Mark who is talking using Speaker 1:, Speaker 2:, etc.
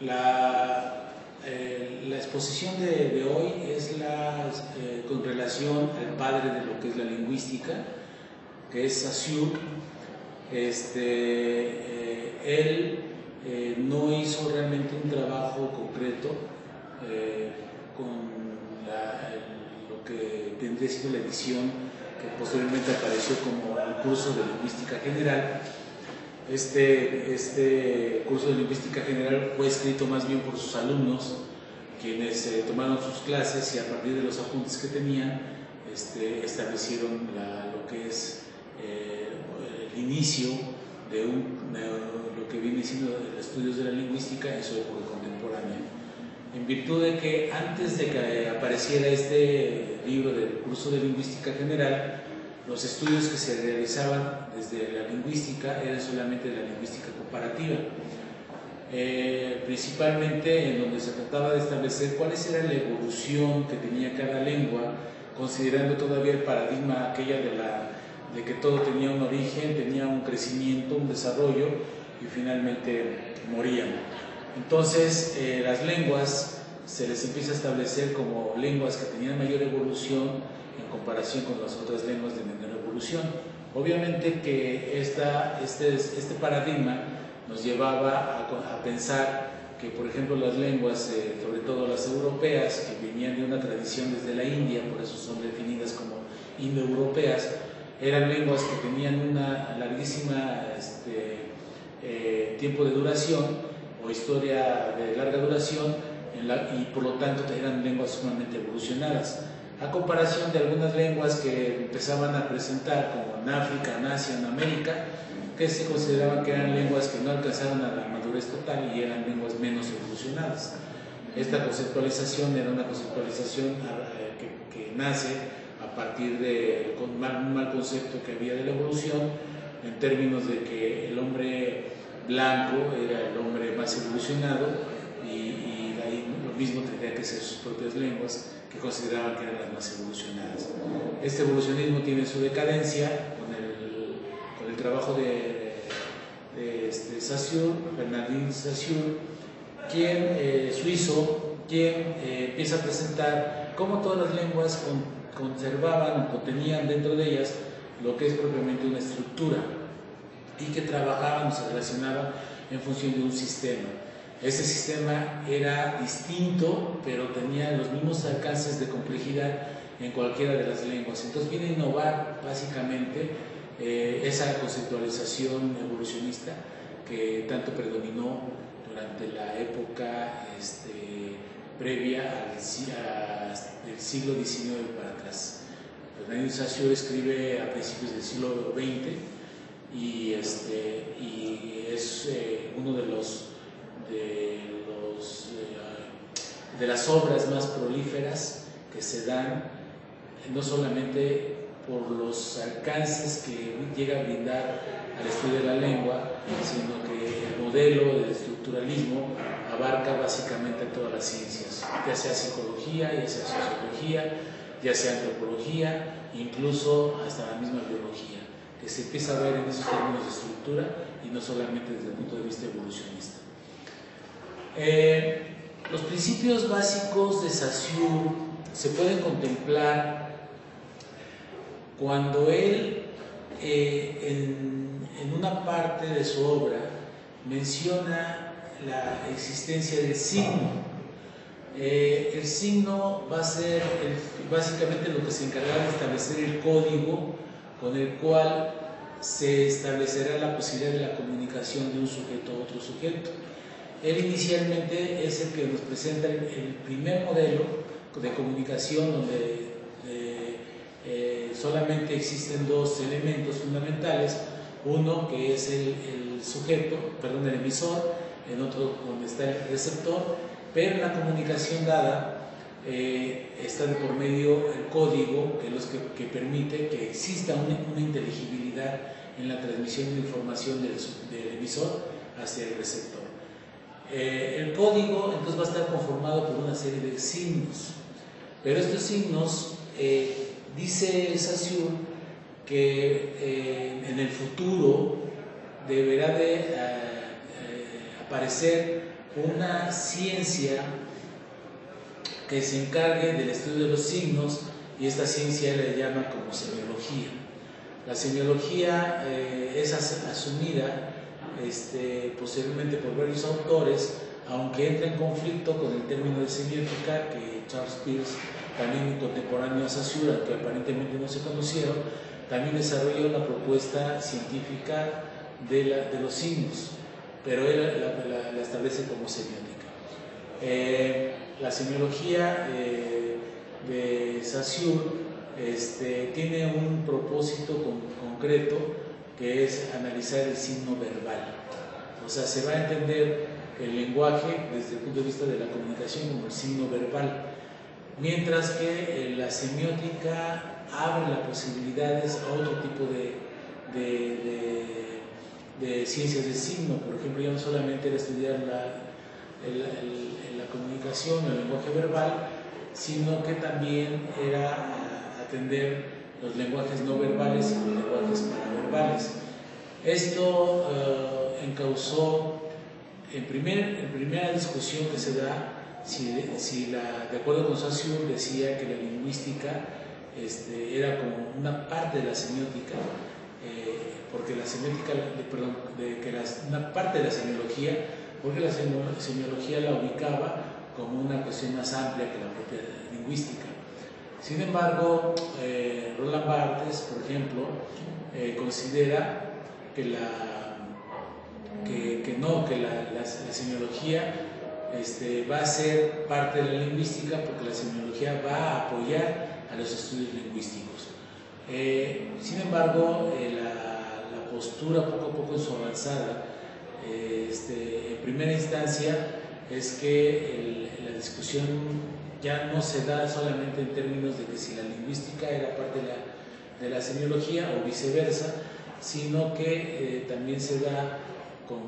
Speaker 1: La exposición de hoy es con relación al padre de lo que es la lingüística, que es Saussure. Él no hizo realmente un trabajo concreto con lo que vendría siendo la edición que posteriormente apareció como el curso de lingüística general. Este curso de lingüística general fue escrito más bien por sus alumnos, quienes tomaron sus clases y a partir de los apuntes que tenían establecieron lo que es el inicio de lo que viene siendo estudios de la lingüística en su época contemporánea. En virtud de que antes de que apareciera este libro del curso de lingüística general, los estudios que se realizaban desde la lingüística eran solamente de la lingüística comparativa, principalmente en donde se trataba de establecer cuál era la evolución que tenía cada lengua, considerando todavía el paradigma aquella de que todo tenía un origen, tenía un crecimiento, un desarrollo y finalmente morían. Entonces las lenguas se les empieza a establecer como lenguas que tenían mayor evolución en comparación con las otras lenguas de menor evolución. Obviamente que este paradigma nos llevaba a pensar que, por ejemplo, las lenguas, sobre todo las europeas, que venían de una tradición desde la India, por eso son definidas como indoeuropeas, eran lenguas que tenían una larguísima tiempo de duración o historia de larga duración y por lo tanto eran lenguas sumamente evolucionadas, a comparación de algunas lenguas que empezaban a presentar como en África, en Asia, en América, que se consideraban que eran lenguas que no alcanzaron a la madurez total y eran lenguas menos evolucionadas. Esta conceptualización era una conceptualización que nace a partir de un mal concepto que había de la evolución, en términos de que el hombre blanco era el hombre más evolucionado y ahí lo mismo tendría que ser sus propias lenguas, que consideraban que eran las más evolucionadas. Este evolucionismo tiene su decadencia con el trabajo de Saussure, Bernardin Saussure, suizo, quien empieza a presentar cómo todas las lenguas conservaban o contenían dentro de ellas lo que es propiamente una estructura y que trabajaban o se relacionaban en función de un sistema. Ese sistema era distinto, pero tenía los mismos alcances de complejidad en cualquiera de las lenguas. Entonces viene a innovar básicamente esa conceptualización evolucionista que tanto predominó durante la época previa del siglo XIX para atrás. Bernardin Saussure escribe a principios del siglo XX y es uno de las obras más prolíferas que se dan, no solamente por los alcances que llega a brindar al estudio de la lengua, sino que el modelo del estructuralismo abarca básicamente todas las ciencias, ya sea psicología, ya sea sociología, ya sea antropología, incluso hasta la misma biología, que se empieza a ver en esos términos de estructura y no solamente desde el punto de vista evolucionista. Los principios básicos de Saussure se pueden contemplar cuando él, en una parte de su obra, menciona la existencia del signo. El signo va a ser básicamente lo que se encargará de establecer el código con el cual se establecerá la posibilidad de la comunicación de un sujeto a otro sujeto. Él inicialmente es el que nos presenta el primer modelo de comunicación donde solamente existen dos elementos fundamentales, uno que es el emisor, en otro donde está el receptor, pero en la comunicación dada está de por medio el código que permite que exista una inteligibilidad en la transmisión de información del emisor hacia el receptor. El código entonces va a estar conformado por una serie de signos, pero estos signos, dice Saussure, que en el futuro deberá de aparecer una ciencia que se encargue del estudio de los signos, y esta ciencia le llama como semiología. La semiología es asumida posteriormente por varios autores, aunque entra en conflicto con el término de semiótica que Charles Peirce, también contemporáneo a Saussure, que aparentemente no se conocieron, también desarrolló una propuesta científica de los signos, pero él la establece como semiótica. La semiología de Saussure tiene un propósito concreto, que es analizar el signo verbal. O sea, se va a entender el lenguaje desde el punto de vista de la comunicación como el signo verbal, mientras que la semiótica abre las posibilidades a otro tipo de ciencias del signo. Por ejemplo, ya no solamente era estudiar la comunicación, el lenguaje verbal, sino que también era atender los lenguajes no verbales y los lenguajes paraverbales. Esto encausó en primera discusión que se da de acuerdo con Saussure, decía que la lingüística era como una parte de la semiótica, porque la semiótica, una parte de la semiología, porque la semiología la ubicaba como una cuestión más amplia que la propia lingüística. Sin embargo, Roland Barthes, por ejemplo, considera que la semiología va a ser parte de la lingüística, porque la semiología va a apoyar a los estudios lingüísticos. Sin embargo, la postura poco a poco en su avanzada, en primera instancia, es que la discusión ya no se da solamente en términos de que si la lingüística era parte de la semiología o viceversa, sino que también se da con